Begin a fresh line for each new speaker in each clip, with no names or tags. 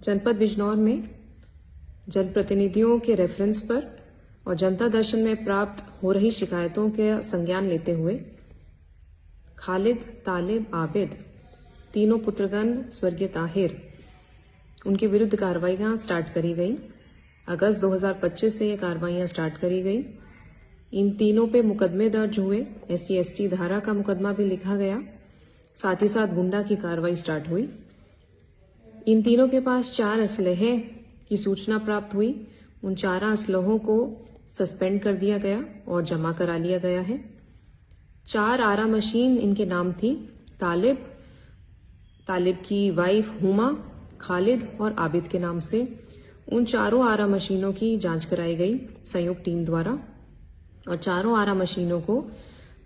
जनपद बिजनौर में जनप्रतिनिधियों के रेफरेंस पर और जनता दर्शन में प्राप्त हो रही शिकायतों के संज्ञान लेते हुए खालिद, तालिब, आबिद तीनों पुत्रगण स्वर्गीय ताहिर उनके विरुद्ध कार्रवाइयां स्टार्ट करी गई। अगस्त 2025 से ये कार्रवाइयां स्टार्ट करी गई। इन तीनों पे मुकदमे दर्ज हुए। SC/ST धारा का मुकदमा भी लिखा गया। साथ ही साथ गुंडा की कार्रवाई स्टार्ट हुई। इन तीनों के पास 4 असलहे की सूचना प्राप्त हुई। उन 4 असलहों को सस्पेंड कर दिया गया और जमा करा लिया गया है। 4 आरा मशीन इनके नाम थी। तालिब की वाइफ हुमा, खालिद और आबिद के नाम से उन चारों आरा मशीनों की जांच कराई गई संयुक्त टीम द्वारा और चारों आरा मशीनों को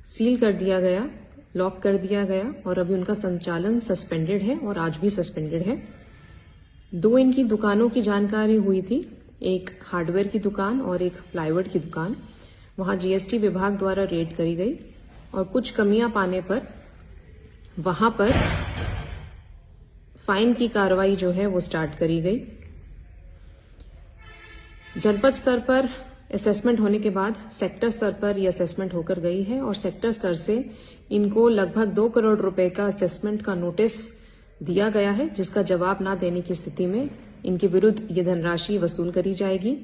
सील कर दिया गया, लॉक कर दिया गया और अभी उनका संचालन सस्पेंडेड है और आज भी सस्पेंडेड है। 2 इनकी दुकानों की जानकारी हुई थी, एक हार्डवेयर की दुकान और एक प्लाईवुड की दुकान। वहां GST विभाग द्वारा रेड करी गई और कुछ कमियां पाने पर वहां पर फाइन की कार्रवाई जो है वो स्टार्ट करी गई। जनपद स्तर पर असेसमेंट होने के बाद सेक्टर स्तर पर यह असेसमेंट होकर गई है और सेक्टर स्तर से इनको लगभग 2 करोड़ रुपए का असेसमेंट का नोटिस दिया गया है, जिसका जवाब न देने की स्थिति में इनके विरुद्ध ये धनराशि वसूल करी जाएगी।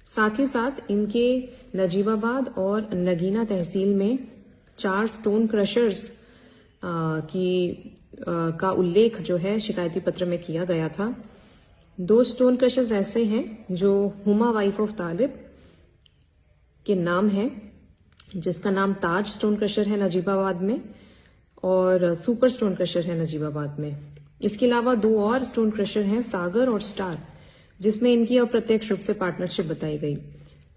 साथ ही साथ इनके नजीबाबाद और नगीना तहसील में 4 स्टोन क्रशर्स का उल्लेख जो है शिकायती पत्र में किया गया था। 2 स्टोन क्रशर्स ऐसे हैं जो हुमा वाइफ ऑफ तालिब के नाम है, जिसका नाम ताज स्टोन क्रशर है नजीबाबाद में और सुपर स्टोन क्रशर है नजीबाबाद में। इसके अलावा 2 और स्टोन क्रशर हैं, सागर और स्टार, जिसमें इनकी अप्रत्यक्ष रूप से पार्टनरशिप बताई गई।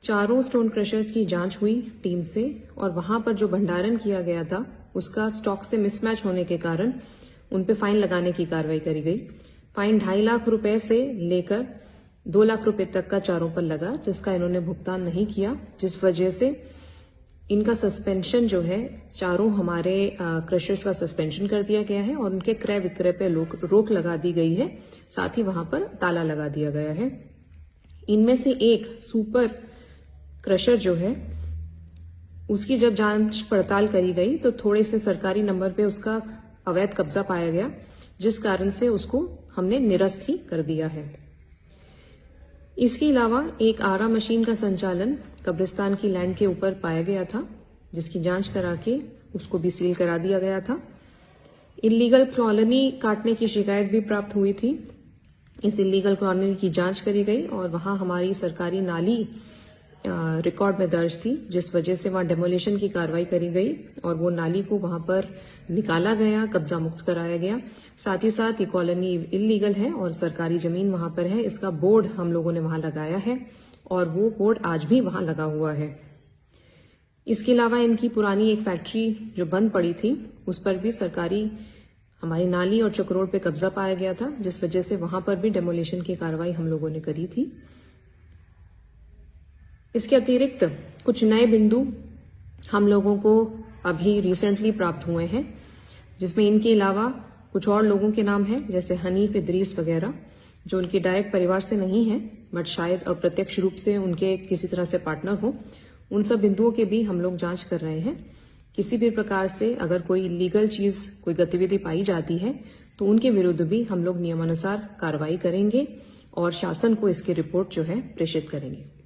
चारों स्टोन क्रशर्स की जांच हुई टीम से और वहां पर जो भंडारण किया गया था उसका स्टॉक से मिसमैच होने के कारण उन पे फाइन लगाने की कार्रवाई करी गई। फाइन 2.5 लाख रुपए से लेकर 2 लाख रुपए तक का चारों पर लगा, जिसका इन्होंने भुगतान नहीं किया, जिस वजह से इनका सस्पेंशन जो है चारों हमारे क्रशर्स का सस्पेंशन कर दिया गया है और उनके क्रय विक्रय पे रोक लगा दी गई है। साथ ही वहां पर ताला लगा दिया गया है। इनमें से एक सुपर क्रशर जो है उसकी जब जांच पड़ताल करी गई तो थोड़े से सरकारी नंबर पे उसका अवैध कब्जा पाया गया, जिस कारण से उसको हमने निरस्त ही कर दिया है। इसके अलावा एक आरा मशीन का संचालन कब्रिस्तान की लैंड के ऊपर पाया गया था, जिसकी जांच करा के उसको भी सील करा दिया गया था। इलीगल कॉलोनी काटने की शिकायत भी प्राप्त हुई थी। इस इलीगल कॉलोनी की जांच करी गई और वहां हमारी सरकारी नाली रिकॉर्ड में दर्ज थी, जिस वजह से वहां डेमोलिशन की कार्रवाई करी गई और वो नाली को वहां पर निकाला गया, कब्जा मुक्त कराया गया। साथ ही साथ ये कॉलोनी इलीगल है और सरकारी जमीन वहां पर है, इसका बोर्ड हम लोगों ने वहां लगाया है और वो बोर्ड आज भी वहां लगा हुआ है। इसके अलावा इनकी पुरानी एक फैक्ट्री जो बंद पड़ी थी उस पर भी सरकारी हमारी नाली और चक्रोड़ पे कब्जा पाया गया था, जिस वजह से वहां पर भी डेमोलिशन की कार्रवाई हम लोगों ने करी थी। इसके अतिरिक्त कुछ नए बिंदु हम लोगों को अभी रिसेंटली प्राप्त हुए हैं, जिसमें इनके अलावा कुछ और लोगों के नाम हैं, जैसे हनीफ, इदरीस वगैरह, जो उनके डायरेक्ट परिवार से नहीं है बट शायद अप्रत्यक्ष रूप से उनके किसी तरह से पार्टनर हो। उन सब बिंदुओं के भी हम लोग जांच कर रहे हैं। किसी भी प्रकार से अगर कोई लीगल चीज, कोई गतिविधि पाई जाती है तो उनके विरुद्ध भी हम लोग नियमानुसार कार्रवाई करेंगे और शासन को इसकी रिपोर्ट जो है प्रेषित करेंगे।